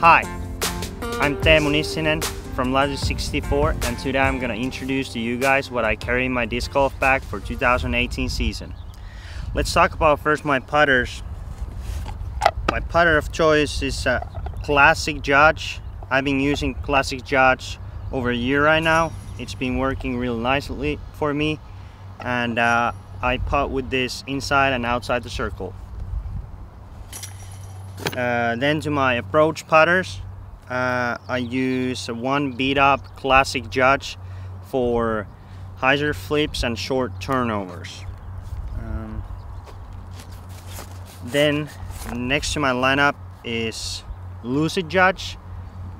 Hi, I'm Teemu Nissinen from Latitude 64, and today I'm going to introduce to you guys what I carry in my disc golf bag for 2018 season. Let's talk about first my putters. My putter of choice is a Classic Judge. I've been using Classic Judge over a year right now. It's been working real nicely for me, and I putt with this inside and outside the circle. Then to my approach putters, I use one beat up Classic Judge for hyzer flips and short turnovers. Then next to my lineup is Lucid Judge,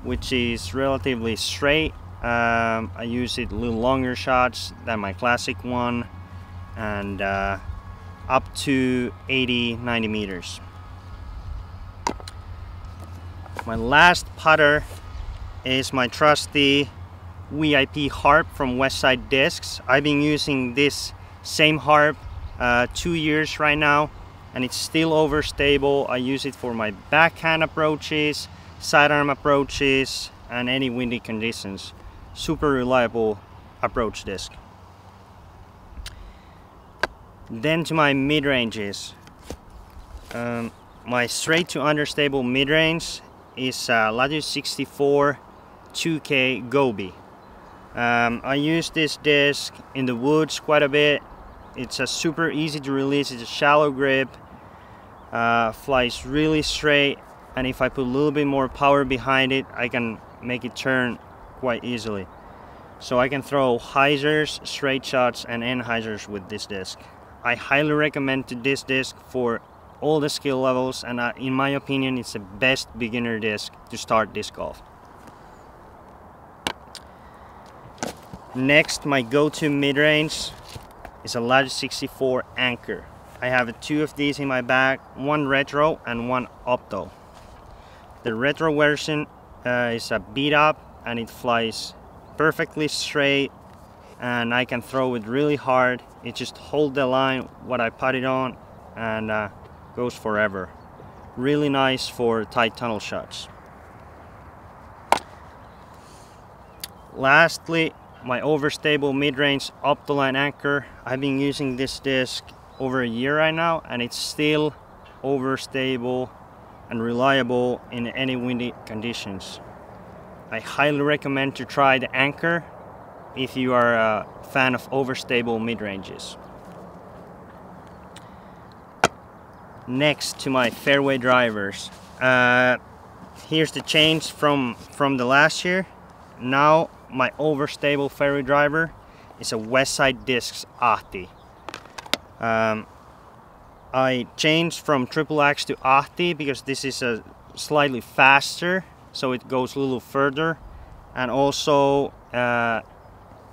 which is relatively straight. I use it a little longer shots than my classic one, and up to 80-90 meters. My last putter is my trusty VIP harp from Westside discs. I've been using this same harp 2 years right now, and it's still overstable. I use it for my backhand approaches, sidearm approaches, and any windy conditions. Super reliable approach disc. Then to my mid-ranges. My straight to understable mid-range is Latitude 64 2K Gobi. I use this disc in the woods quite a bit. It's a super easy to release. It's a shallow grip, flies really straight, and if I put a little bit more power behind it, I can make it turn quite easily. So I can throw hyzers, straight shots, and end hyzers with this disc. I highly recommend this disc for all the skill levels, and in my opinion it's the best beginner disc to start disc golf. Next, my go-to mid-range is a Latitude 64 Anchor. I have two of these in my bag, one retro and one opto. The retro version is a beat up, and it flies perfectly straight, and I can throw it really hard. It just holds the line what I put it on, and goes forever. Really nice for tight tunnel shots. Lastly, my overstable mid-range Optoline Anchor. I've been using this disc over a year right now, and it's still overstable and reliable in any windy conditions. I highly recommend to try the Anchor if you are a fan of overstable mid-ranges. Next to my fairway drivers. Here's the change from the last year. Now my overstable fairway driver is a Westside Discs Ahti. I changed from Triple X to Ahti because this is a slightly faster, so it goes a little further, and also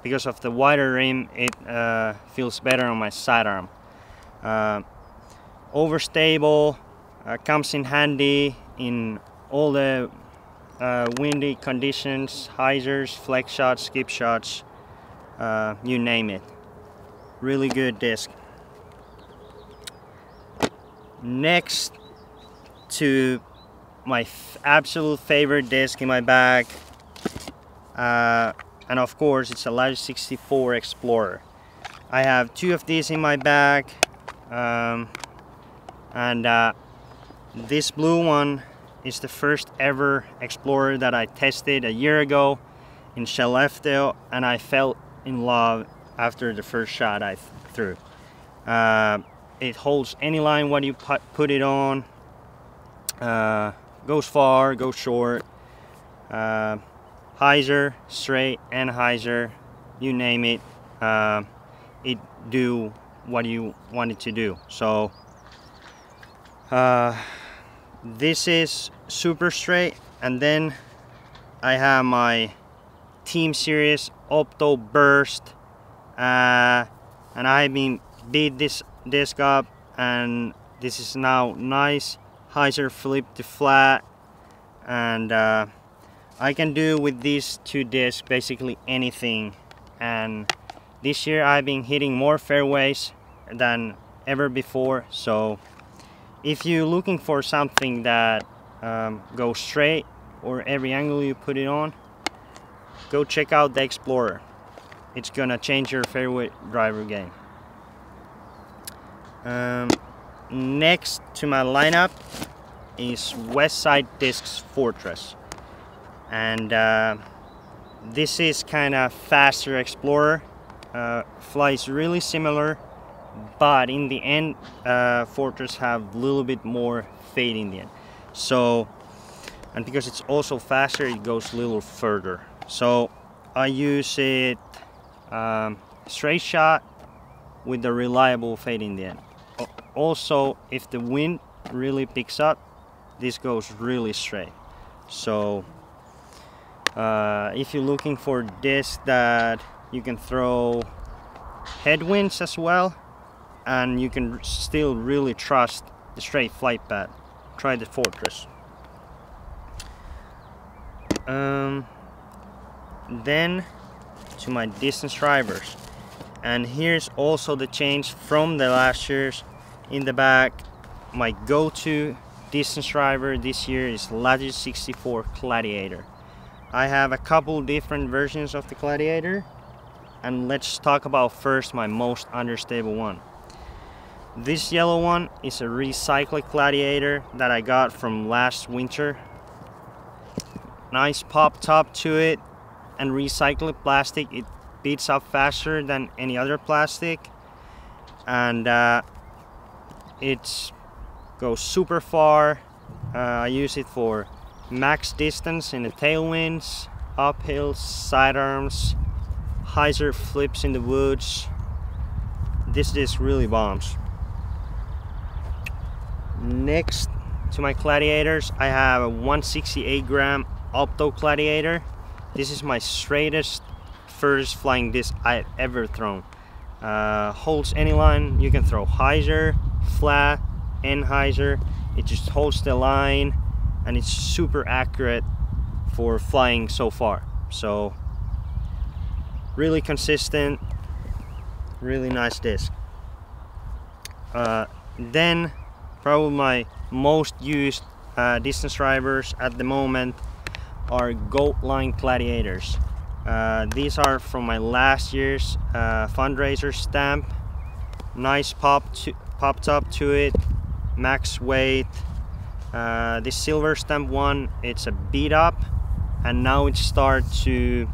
because of the wider rim, it feels better on my sidearm. Overstable, comes in handy in all the windy conditions, hyzers, flex shots, skip shots, you name it. Really good disc. Next to my absolute favorite disc in my bag, and of course it's a Latitude 64 Explorer. I have two of these in my bag. This blue one is the first ever Explorer that I tested a year ago in Skellefteå, and I fell in love after the first shot I threw. It holds any line what you put it on, goes far, goes short, hyzer, straight, and hyzer, you name it, it do what you want it to do. So this is super straight, and then I have my Team Series Opto Burst, and I've been beat this disc up, and this is now nice hyzer flip to flat, and I can do with these two discs basically anything. And this year I've been hitting more fairways than ever before, so if you're looking for something that goes straight or every angle you put it on, go check out the Explorer. It's gonna change your fairway driver game. Next to my lineup is Westside Discs Fortress, and this is kind of faster Explorer. Flies really similar, but in the end Fortress have a little bit more fade in the end. So, and because it's also faster, it goes a little further. So I use it straight shot with the reliable fade in the end. Also, if the wind really picks up, this goes really straight. So if you're looking for discs that you can throw headwinds as well, and you can still really trust the straight flight path, try the Fortress. Then to my distance drivers, and here's also the change from the last year's. In the back, my go-to distance driver this year is Latitude 64 Gladiator. I have a couple different versions of the Gladiator, and let's talk about first my most understable one. This yellow one is a recycled Gladiator that I got from last winter. Nice pop top to it, and recycled plastic. It beats up faster than any other plastic, and it goes super far. I use it for max distance in the tailwinds, uphills, sidearms, hyzer flips in the woods. This disc really bombs. Next to my Gladiators, I have a 168 gram Opto Gladiator. This is my straightest furthest flying disc I've ever thrown. Holds any line. You can throw hyzer, flat, and hyzer. It just holds the line, and it's super accurate for flying so far. So really consistent, really nice disc. Then probably my most used distance drivers at the moment are Gold Line Gladiators. These are from my last year's fundraiser stamp. Nice pop top to it, max weight. This silver stamp one, it's a beat up, and now it starts to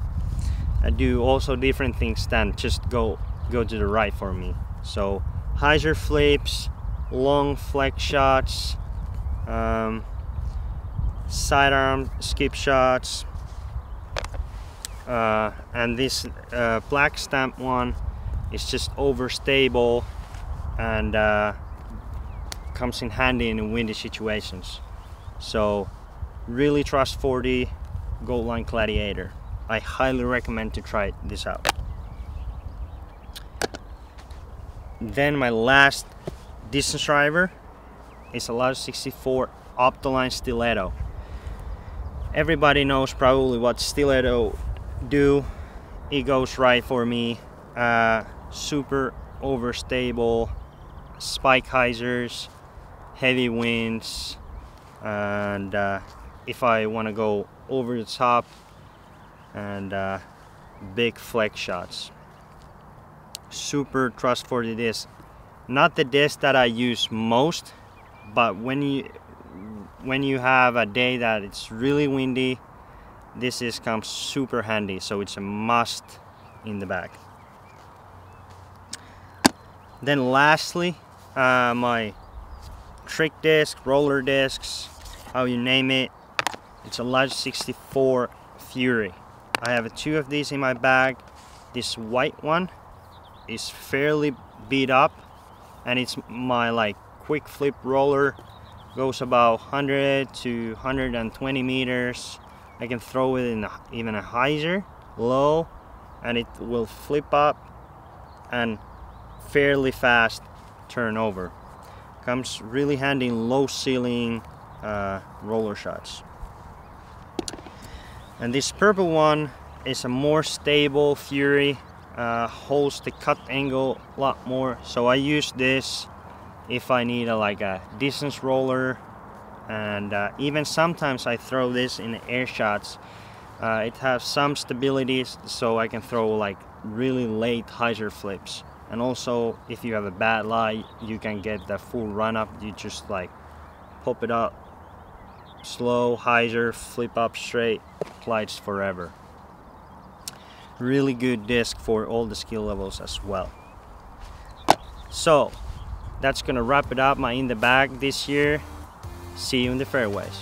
do also different things than just go to the right for me. So hyzer flips, long flex shots, sidearm skip shots, and this black stamp one is just overstable and comes in handy in windy situations. So really trustworthy Gold Line Gladiator. I highly recommend to try this out. Then my last distance driver is a Latitude 64 Optoline Stiletto. Everybody knows probably what Stiletto do. It goes right for me. Super overstable, spike hyzers, heavy winds, and if I want to go over the top, and big flex shots. Super trustworthy disc. Not the disc that I use most, but when you have a day that it's really windy, this disc comes super handy, so it's a must in the bag. Then lastly, my trick disc, roller discs, how you name it, it's a Latitude 64 Fury. I have two of these in my bag. This white one is fairly beat up, and it's my like quick flip roller. Goes about 100 to 120 meters. I can throw it in even a hyzer low, and it will flip up and fairly fast turn over. Comes really handy in low ceiling roller shots. And this purple one is a more stable Fury, holds the cut angle a lot more. So I use this if I need like a distance roller and even sometimes I throw this in air shots. It has some stability, so I can throw like really late hyzer flips. And also, if you have a bad lie, you can get the full run up. You just like pop it up, slow hyzer, flip up straight, glides forever. Really good disc for all the skill levels as well. So that's gonna wrap it up my in the bag this year. See you in the fairways.